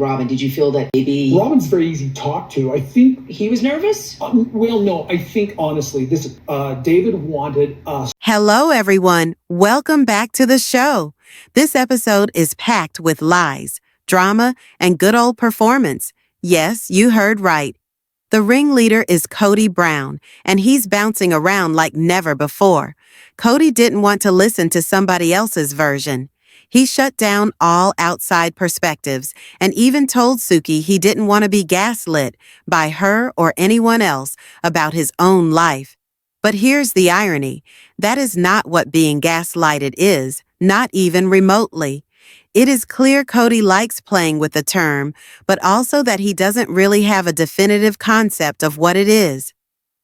Robin, did you feel that maybe Robin's very easy to talk to. I think he was nervous? no, I think honestly, David wanted us. Hello, everyone. Welcome back to the show. This episode is packed with lies, drama, and good old performance. Yes, you heard right. The ringleader is Kody Brown, and he's bouncing around like never before. Kody didn't want to listen to somebody else's version. He shut down all outside perspectives and even told Suki he didn't want to be gaslit by her or anyone else about his own life. But here's the irony. That is not what being gaslighted is, not even remotely. It is clear Kody likes playing with the term, but also that he doesn't really have a definitive concept of what it is.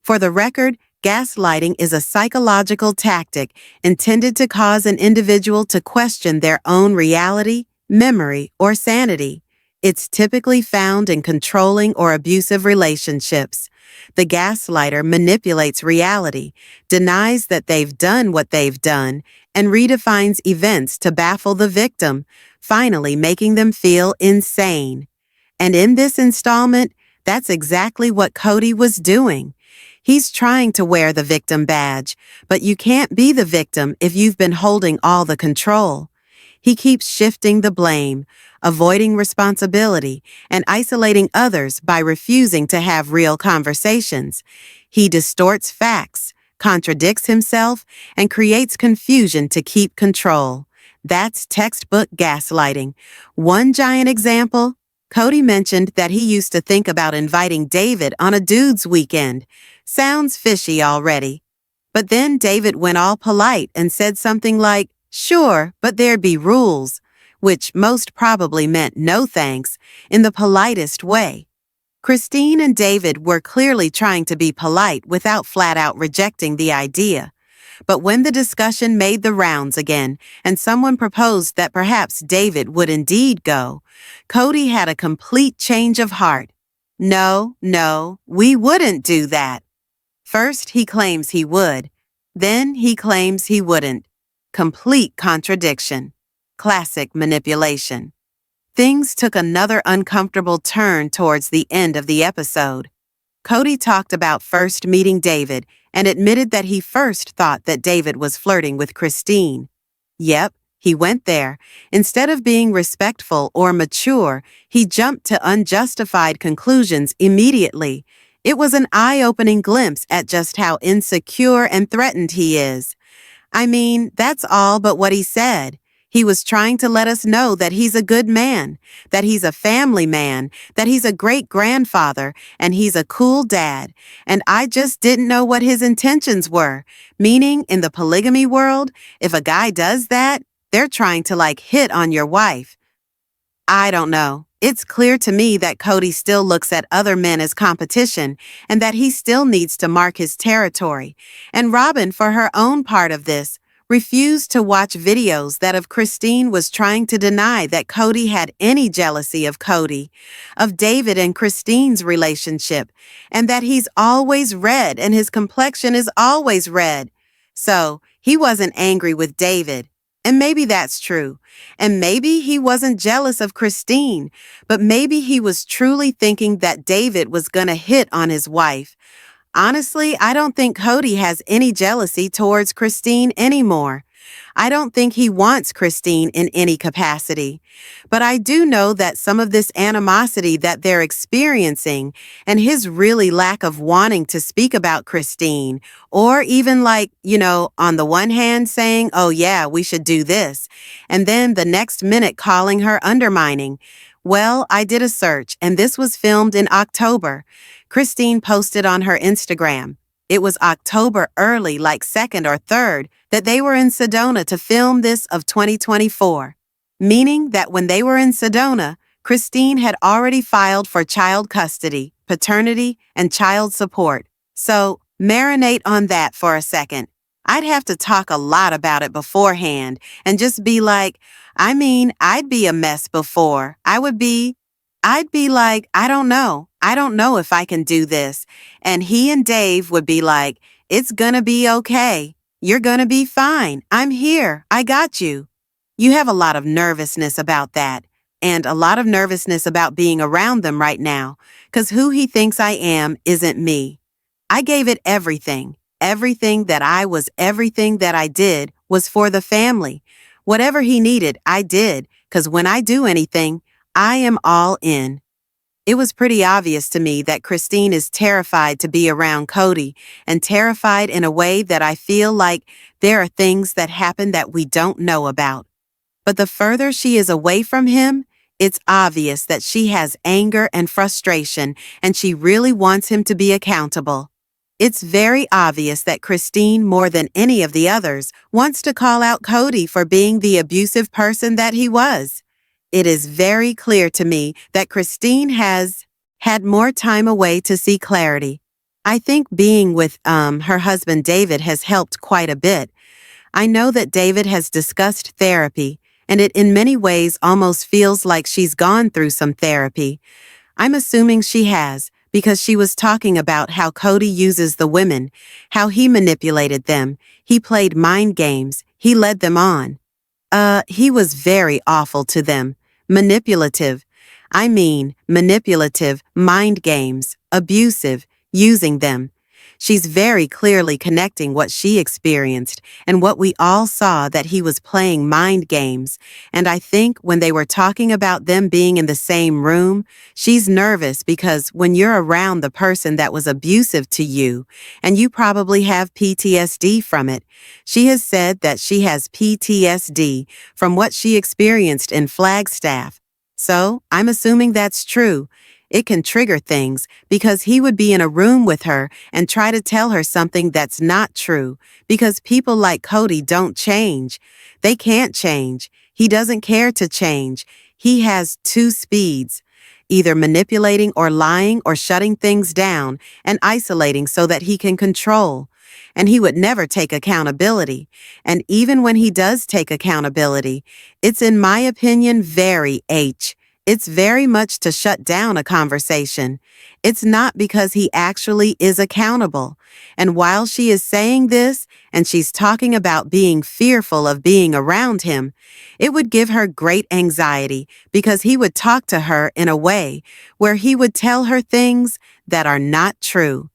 For the record, gaslighting is a psychological tactic intended to cause an individual to question their own reality, memory, or sanity. It's typically found in controlling or abusive relationships. The gaslighter manipulates reality, denies that they've done what they've done, and redefines events to baffle the victim, finally making them feel insane. And in this installment, that's exactly what Kody was doing. He's trying to wear the victim badge, but you can't be the victim if you've been holding all the control. He keeps shifting the blame, avoiding responsibility, and isolating others by refusing to have real conversations. He distorts facts, contradicts himself, and creates confusion to keep control. That's textbook gaslighting. One giant example, Kody mentioned that he used to think about inviting David on a dude's weekend. Sounds fishy already. But then David went all polite and said something like, "Sure, but there'd be rules," which most probably meant no thanks, in the politest way. Christine and David were clearly trying to be polite without flat-out rejecting the idea. But when the discussion made the rounds again and someone proposed that perhaps David would indeed go, Kody had a complete change of heart. No, we wouldn't do that. First, he claims he would. Then he claims he wouldn't. Complete contradiction. Classic manipulation. Things took another uncomfortable turn towards the end of the episode. Kody talked about first meeting David and admitted that he first thought that David was flirting with Christine. Yep, he went there. Instead of being respectful or mature, he jumped to unjustified conclusions immediately. It was an eye-opening glimpse at just how insecure and threatened he is. I mean, that's all but what he said. He was trying to let us know that he's a good man, that he's a family man, that he's a great grandfather, and he's a cool dad. And I just didn't know what his intentions were. Meaning, in the polygamy world, if a guy does that, they're trying to hit on your wife. I don't know. It's clear to me that Kody still looks at other men as competition and that he still needs to mark his territory. And Robin, for her own part of this, refused to watch videos that of Christine was trying to deny that Kody had any jealousy of Kody, of David and Christine's relationship, and that he's always red and his complexion is always red. So, he wasn't angry with David. And maybe that's true. And maybe he wasn't jealous of Christine, but maybe he was truly thinking that David was gonna hit on his wife. Honestly, I don't think Kody has any jealousy towards Christine anymore. I don't think he wants Christine in any capacity. But I do know that some of this animosity that they're experiencing and his really lack of wanting to speak about Christine, or even on the one hand saying, "Oh yeah, we should do this," and then the next minute calling her undermining. Well, I did a search, and this was filmed in October. Christine posted on her Instagram. It was October early, 2nd or 3rd, that they were in Sedona to film this of 2024. Meaning that when they were in Sedona, Christine had already filed for child custody, paternity, and child support. So, marinate on that for a second. I'd have to talk a lot about it beforehand and just be like, I'd be a mess before. I'd be like, I don't know if I can do this. And he and Dave would be like, "It's gonna be okay. You're gonna be fine. I'm here. I got you." You have a lot of nervousness about that. and a lot of nervousness about being around them right now, 'cause who he thinks I am isn't me. I gave it everything. Everything that I was, everything that I did was for the family. Whatever he needed, I did, 'cause when I do anything, I am all in. It was pretty obvious to me that Christine is terrified to be around Kody, and terrified in a way that I feel like there are things that happen that we don't know about. But the further she is away from him, it's obvious that she has anger and frustration, and she really wants him to be accountable. It's very obvious that Christine, more than any of the others, wants to call out Kody for being the abusive person that he was. It is very clear to me that Christine has had more time away to see clarity. I think being with her husband David has helped quite a bit. I know that David has discussed therapy, and it in many ways almost feels like she's gone through some therapy. I'm assuming she has, because she was talking about how Kody uses the women, how he manipulated them, he played mind games, he led them on. He was very awful to them. Manipulative. Manipulative, mind games, abusive, using them. She's very clearly connecting what she experienced and what we all saw, that he was playing mind games. And I think when they were talking about them being in the same room, she's nervous because when you're around the person that was abusive to you, and you probably have PTSD from it, she has said that she has PTSD from what she experienced in Flagstaff. So I'm assuming that's true. It can trigger things because he would be in a room with her and try to tell her something that's not true, because people like Kody don't change. They can't change. He doesn't care to change. He has two speeds, either manipulating or lying or shutting things down and isolating so that he can control. And he would never take accountability. And even when he does take accountability, it's, in my opinion, it's very much to shut down a conversation. It's not because he actually is accountable. And while she is saying this, and she's talking about being fearful of being around him, it would give her great anxiety because he would talk to her in a way where he would tell her things that are not true.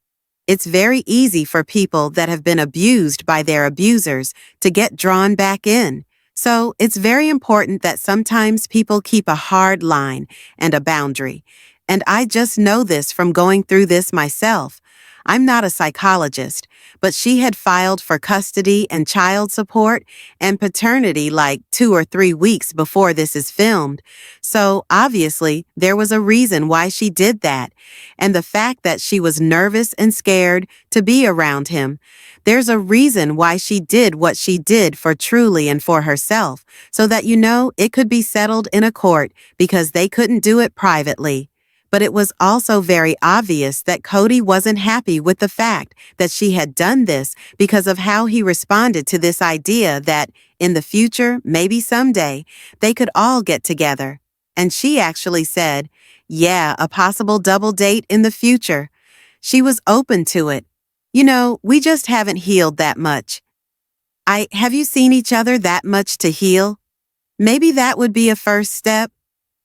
It's very easy for people that have been abused by their abusers to get drawn back in. So it's very important that sometimes people keep a hard line and a boundary. And I just know this from going through this myself. I'm not a psychologist, but she had filed for custody and child support and paternity like 2 or 3 weeks before this is filmed. So obviously there was a reason why she did that. And the fact that she was nervous and scared to be around him, there's a reason why she did what she did for Truly and for herself, so that it could be settled in a court because they couldn't do it privately. But it was also very obvious that Kody wasn't happy with the fact that she had done this because of how he responded to this idea that, in the future, maybe someday, they could all get together. And she actually said, yeah, a possible double date in the future. She was open to it. We just haven't healed that much. Have you seen each other that much to heal? Maybe that would be a first step.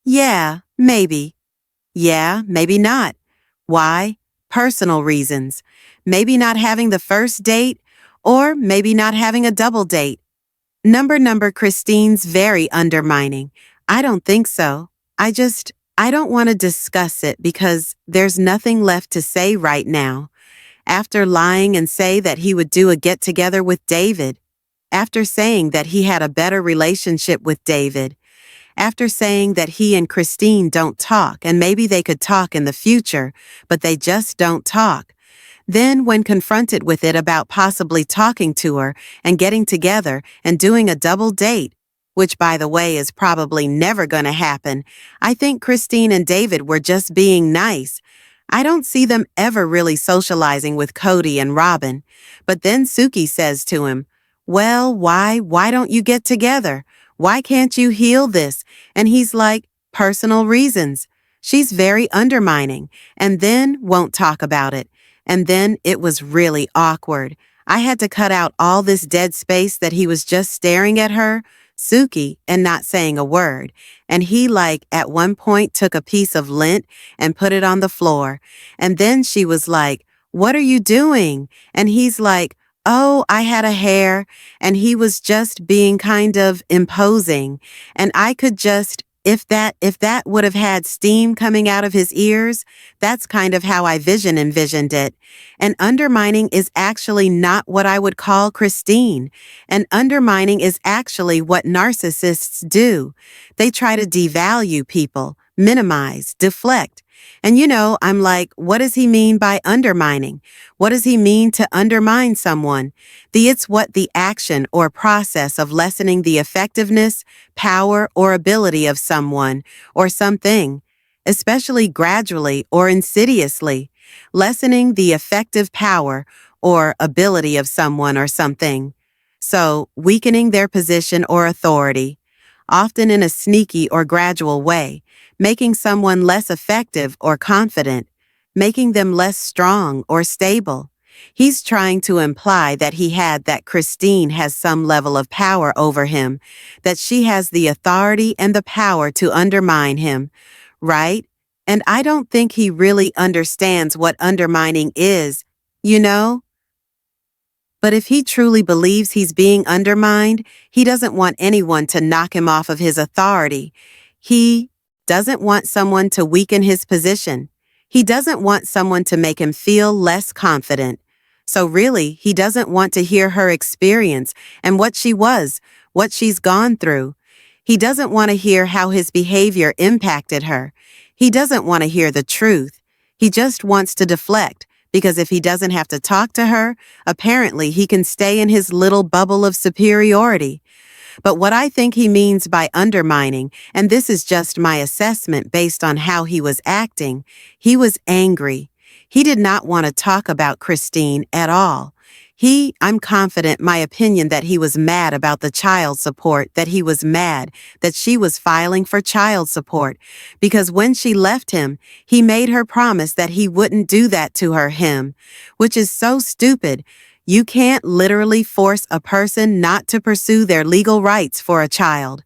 Yeah, maybe. Yeah, maybe not. Why? Personal reasons. Maybe not having the first date, or maybe not having a double date. Number Christine's very undermining. I don't think so. I don't want to discuss it because there's nothing left to say right now. After lying and say that he would do a get-together with David. After saying that he had a better relationship with David. After saying that he and Christine don't talk and maybe they could talk in the future, but they just don't talk. Then when confronted with it about possibly talking to her and getting together and doing a double date, which by the way is probably never going to happen, I think Christine and David were just being nice. I don't see them ever really socializing with Kody and Robin. But then Suki says to him, well, why don't you get together? Why can't you heal this? And he's like, personal reasons. She's very undermining, and then won't talk about it. And then it was really awkward. I had to cut out all this dead space that he was just staring at her, Suki, and not saying a word. And he at one point took a piece of lint and put it on the floor. And then she was like, "What are you doing?" And he's like, "Oh, I had a hair." And he was just being kind of imposing. And I could just, if that would have had steam coming out of his ears, that's kind of how I envisioned it. And undermining is actually not what I would call Christine. And undermining is actually what narcissists do. They try to devalue people, minimize, deflect. And I'm like, what does he mean by undermining? What does he mean to undermine someone? It's what the action or process of lessening the effectiveness, power, or ability of someone or something, especially gradually or insidiously, lessening the effective power or ability of someone or something. So, weakening their position or authority, often in a sneaky or gradual way, making someone less effective or confident, making them less strong or stable. He's trying to imply that Christine has some level of power over him, that she has the authority and the power to undermine him, right? And I don't think he really understands what undermining is, you know? But if he truly believes he's being undermined, he doesn't want anyone to knock him off of his authority. He doesn't want someone to weaken his position. He doesn't want someone to make him feel less confident. So really, he doesn't want to hear her experience and what she's gone through. He doesn't want to hear how his behavior impacted her. He doesn't want to hear the truth. He just wants to deflect, because if he doesn't have to talk to her, apparently he can stay in his little bubble of superiority. But what I think he means by undermining, and this is just my assessment based on how he was acting, he was angry. He did not want to talk about Christine at all. I'm confident my opinion that he was mad about the child support, that he was mad that she was filing for child support, because when she left him, he made her promise that he wouldn't do that to him, which is so stupid. You can't literally force a person not to pursue their legal rights for a child.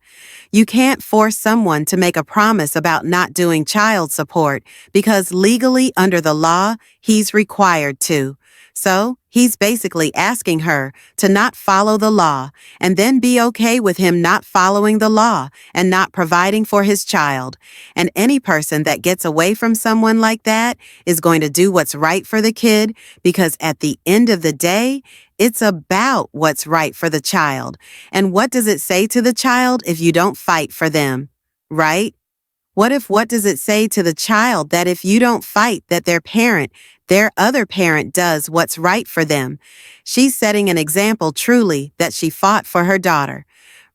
You can't force someone to make a promise about not doing child support because legally under the law, he's required to. So, he's basically asking her to not follow the law and then be okay with him not following the law and not providing for his child. And any person that gets away from someone like that is going to do what's right for the kid, because at the end of the day, it's about what's right for the child. And what does it say to the child if you don't fight for them, right? What does it say to the child that if you don't fight, that their other parent does what's right for them? She's setting an example truly that she fought for her daughter,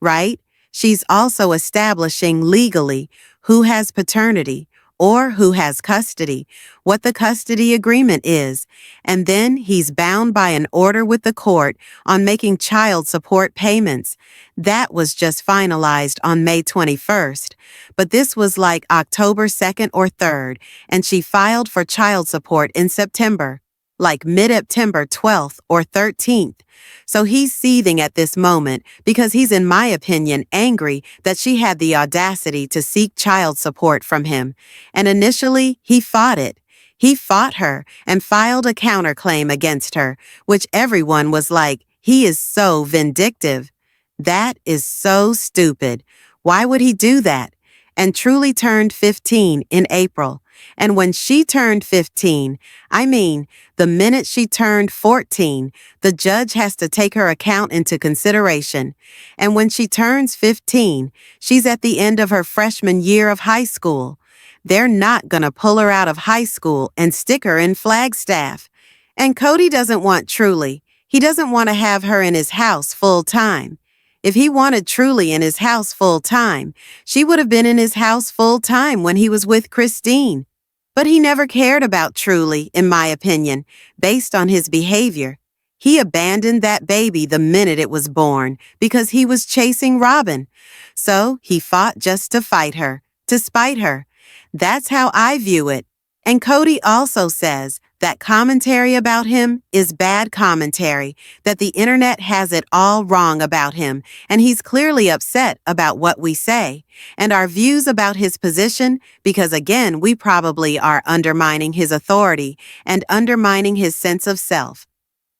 right? She's also establishing legally who has paternity or who has custody, what the custody agreement is, and then he's bound by an order with the court on making child support payments. That was just finalized on May 21st, but this was like October 2nd or 3rd, and she filed for child support in September, like mid-September 12th or 13th. So he's seething at this moment because he's, in my opinion, angry that she had the audacity to seek child support from him. And initially, he fought it. He fought her and filed a counterclaim against her, which everyone was like, he is so vindictive. That is so stupid. Why would he do that? And truly turned 15 in April. And when she turned 15, the minute she turned 14, the judge has to take her account into consideration. And when she turns 15, she's at the end of her freshman year of high school. They're not going to pull her out of high school and stick her in Flagstaff. And Kody doesn't want Truly. He doesn't want to have her in his house full time. If he wanted Truly in his house full time, she would have been in his house full time when he was with Christine. But he never cared about Truly, in my opinion, based on his behavior. He abandoned that baby the minute it was born because he was chasing Robin. So he fought just to fight her, to spite her. That's how I view it. And Kody also says that commentary about him is bad commentary, that the internet has it all wrong about him, and he's clearly upset about what we say, and our views about his position, because again, we probably are undermining his authority and undermining his sense of self.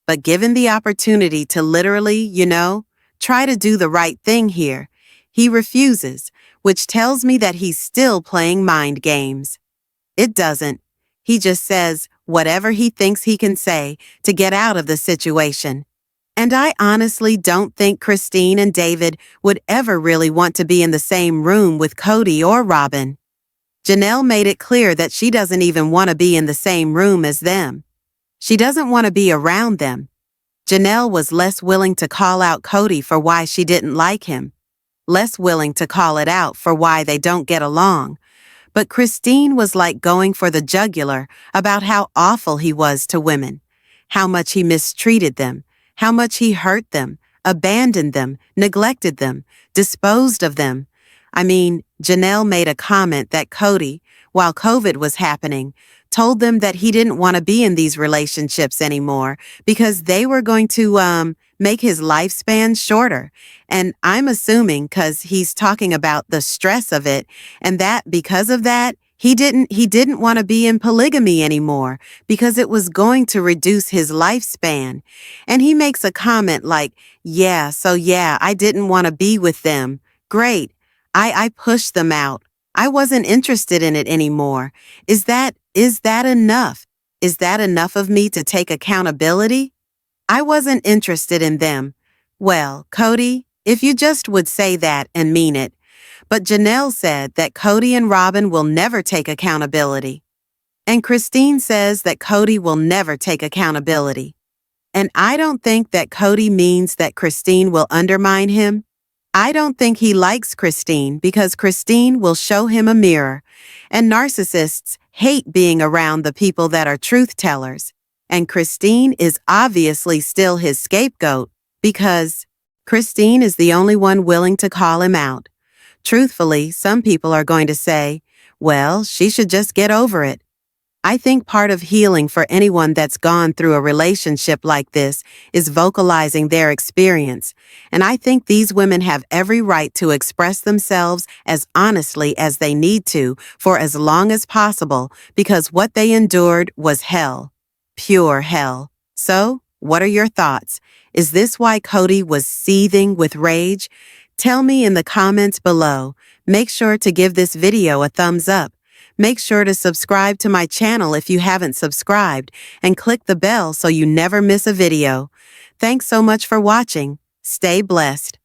But given the opportunity to literally, try to do the right thing here, he refuses, which tells me that he's still playing mind games. It doesn't. He just says whatever he thinks he can say to get out of the situation. And I honestly don't think Christine and David would ever really want to be in the same room with Kody or Robin. Janelle made it clear that she doesn't even want to be in the same room as them. She doesn't want to be around them. Janelle was less willing to call out Kody for why she didn't like him, less willing to call it out for why they don't get along. But Christine was like going for the jugular about how awful he was to women, how much he mistreated them, how much he hurt them, abandoned them, neglected them, disposed of them. I mean, Janelle made a comment that Kody, while COVID was happening, told them that he didn't want to be in these relationships anymore because they were going to make his lifespan shorter. And I'm assuming because he's talking about the stress of it, and that because of that, he didn't want to be in polygamy anymore because it was going to reduce his lifespan. And he makes a comment like, yeah, I didn't want to be with them. Great. I pushed them out. I wasn't interested in it anymore. Is that enough? Is that enough of me to take accountability? I wasn't interested in them. Well, Kody, if you just would say that and mean it. But Janelle said that Kody and Robin will never take accountability. And Christine says that Kody will never take accountability. And I don't think that Kody means that Christine will undermine him. I don't think he likes Christine because Christine will show him a mirror. And narcissists hate being around the people that are truth tellers. And Christine is obviously still his scapegoat because Christine is the only one willing to call him out. Truthfully, some people are going to say, well, she should just get over it. I think part of healing for anyone that's gone through a relationship like this is vocalizing their experience. And I think these women have every right to express themselves as honestly as they need to for as long as possible because what they endured was hell. Pure hell. So, what are your thoughts? Is this why Kody was seething with rage? Tell me in the comments below. Make sure to give this video a thumbs up. Make sure to subscribe to my channel if you haven't subscribed and click the bell so you never miss a video. Thanks so much for watching. Stay blessed.